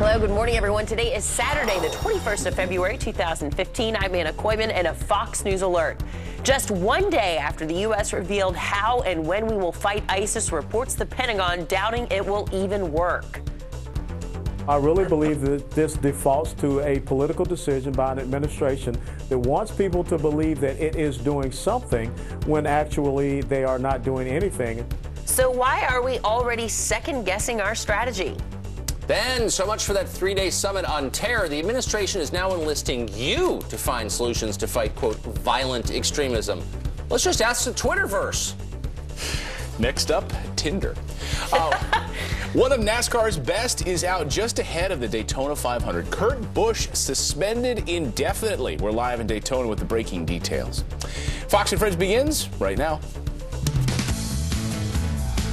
Hello, good morning, everyone. Today is Saturday, the 21st of February, 2015. I'm Anna Koyman in a Fox News alert. Just one day after the U.S. revealed how and when we will fight ISIS, reports the Pentagon doubting it will even work. I really believe that this defaults to a political decision by an administration that wants people to believe that it is doing something when actually they are not doing anything. So why are we already second-guessing our strategy? Ben, so much for that three-day summit on terror. The administration is now enlisting you to find solutions to fight, quote, violent extremism. Let's just ask the Twitterverse. Next up, Tinder. One of NASCAR's best is out just ahead of the Daytona 500. Kurt Busch suspended indefinitely. We're live in Daytona with the breaking details. Fox and Friends begins right now.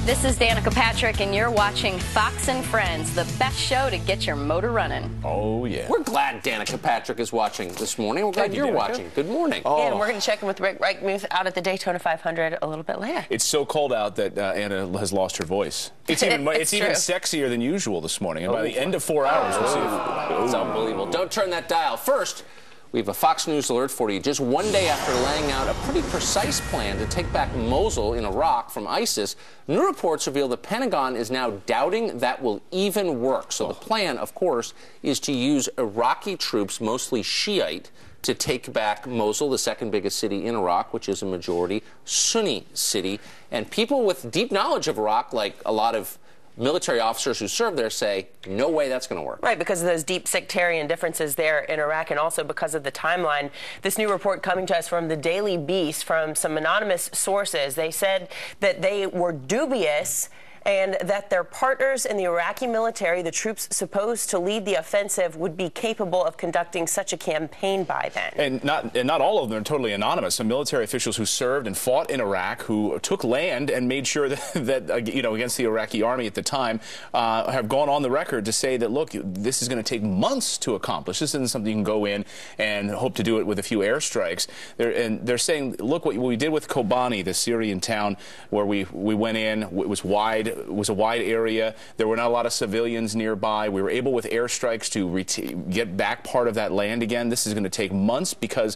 This is Danica Patrick, and you're watching Fox and Friends, the best show to get your motor running. Oh, yeah. We're glad Danica Patrick is watching this morning. We're glad you're watching. Good morning. Oh. And we're going to check in with Rick Reichmuth out at the Daytona 500 a little bit later. It's so cold out that Anna has lost her voice. It's even sexier than usual this morning. And by the end of 4 hours, we'll see if... It's unbelievable. Don't turn that dial. First, we have a Fox News alert for you. Just one day after laying out a pretty precise plan to take back Mosul in Iraq from ISIS, new reports reveal the Pentagon is now doubting that will even work. So the plan, of course, is to use Iraqi troops, mostly Shiite, to take back Mosul, the second biggest city in Iraq, which is a majority Sunni city. And people with deep knowledge of Iraq, like a lot of military officers who serve there, say, no way that's going to work. Right, because of those deep sectarian differences there in Iraq, and also because of the timeline. This new report coming to us from the Daily Beast from some anonymous sources. They said that they were dubious and that their partners in the Iraqi military, the troops supposed to lead the offensive, would be capable of conducting such a campaign by then. And not all of them are totally anonymous. Some military officials who served and fought in Iraq, who took land and made sure that against the Iraqi army at the time, have gone on the record to say that, look, this is going to take months to accomplish. This isn't something you can go in and hope to do it with a few airstrikes. They're saying, look, what we did with Kobani, the Syrian town where we went in, it was wide. It was a wide area. There were not a lot of civilians nearby. We were able with airstrikes to get back part of that land again. This is going to take months because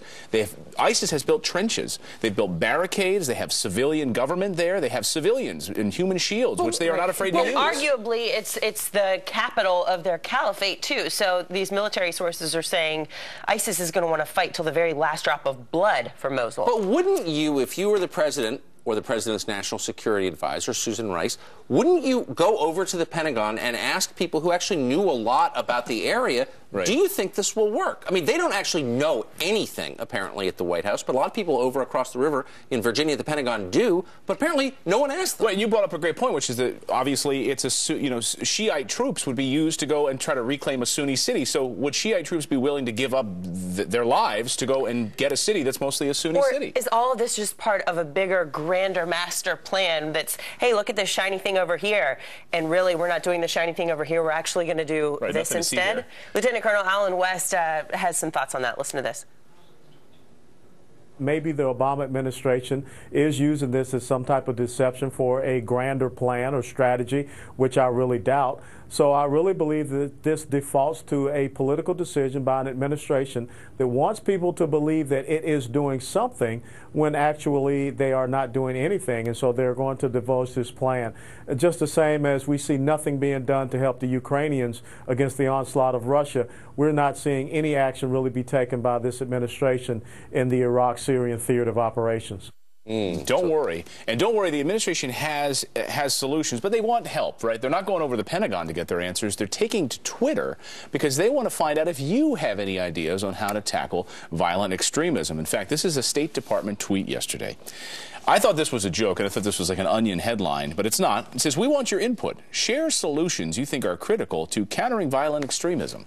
ISIS has built trenches. They've built barricades. They have civilian government there. They have civilians in human shields, which they are not afraid to use. Arguably, it's the capital of their caliphate, too. So these military sources are saying ISIS is going to want to fight till the very last drop of blood for Mosul. But wouldn't you, if you were the president or the president's national security advisor, Susan Rice, wouldn't you go over to the Pentagon and ask people who actually knew a lot about the area, do you think this will work? I mean, they don't actually know anything, apparently, at the White House, but a lot of people over across the river in Virginia at the Pentagon do, but apparently no one asked them. Well, you brought up a great point, which is that obviously it's Shiite troops would be used to go and try to reclaim a Sunni city. So would Shiite troops be willing to give up their lives to go and get a city that's mostly a Sunni city? Is all of this just part of a bigger, grander master plan that's, hey, look at this shiny thing over here, and really we're not doing the shiny thing over here, we're actually going to do this instead? Lieutenant Colonel Alan West has some thoughts on that. Listen to this. Maybe the Obama administration is using this as some type of deception for a grander plan or strategy, which I really doubt. So I really believe that this defaults to a political decision by an administration that wants people to believe that it is doing something when actually they are not doing anything. And so they're going to divulge this plan. Just the same as we see nothing being done to help the Ukrainians against the onslaught of Russia, we're not seeing any action really be taken by this administration in the Iraq-Syrian theater of operations. Don't worry. And don't worry, the administration has solutions, but they want help, right? They're not going over the Pentagon to get their answers. They're taking to Twitter because they want to find out if you have any ideas on how to tackle violent extremism. In fact, this is a State Department tweet yesterday. I thought this was a joke, and I thought this was like an Onion headline, but it's not. It says, we want your input. Share solutions you think are critical to countering violent extremism.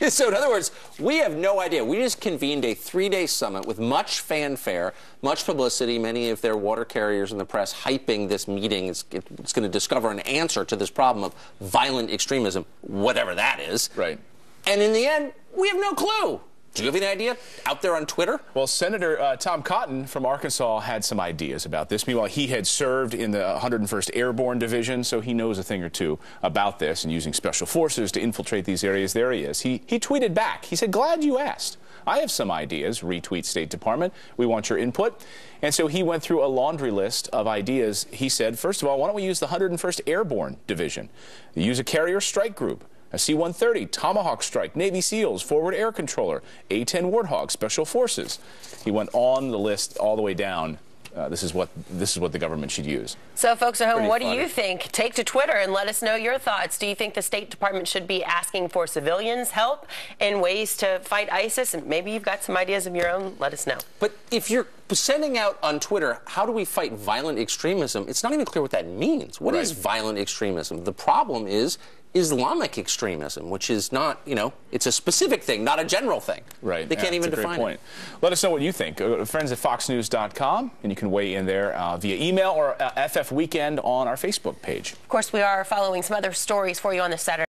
So in other words, we have no idea. We just convened a three-day summit with much fanfare, much publicity, many of their water carriers in the press hyping this meeting. It's going to discover an answer to this problem of violent extremism, whatever that is. Right. And in the end, we have no clue. Do you have any idea out there on Twitter? Well, Senator Tom Cotton from Arkansas had some ideas about this. Meanwhile, he had served in the 101st Airborne Division, so he knows a thing or two about this and using special forces to infiltrate these areas. There he is. He tweeted back. He said, "Glad you asked. I have some ideas. Retweet State Department. We want your input." And so he went through a laundry list of ideas. He said, first of all, why don't we use the 101st Airborne Division? Use a carrier strike group. A C-130, Tomahawk Strike, Navy SEALs, Forward Air Controller, A-10 Warthog, Special Forces. He went on the list all the way down. This is what the government should use. So, folks at home, Pretty what funny. do you think? Take to Twitter and let us know your thoughts. Do you think the State Department should be asking for civilians' help in ways to fight ISIS? And maybe you've got some ideas of your own. Let us know. But if you're sending out on Twitter, how do we fight violent extremism? It's not even clear what that means. What is violent extremism? The problem is Islamic extremism, which is not, it's a specific thing, not a general thing. Right. They can't even define it. Let us know what you think. Friends at foxnews.com, and you can weigh in there via email or FF Weekend on our Facebook page. Of course, we are following some other stories for you on this Saturday.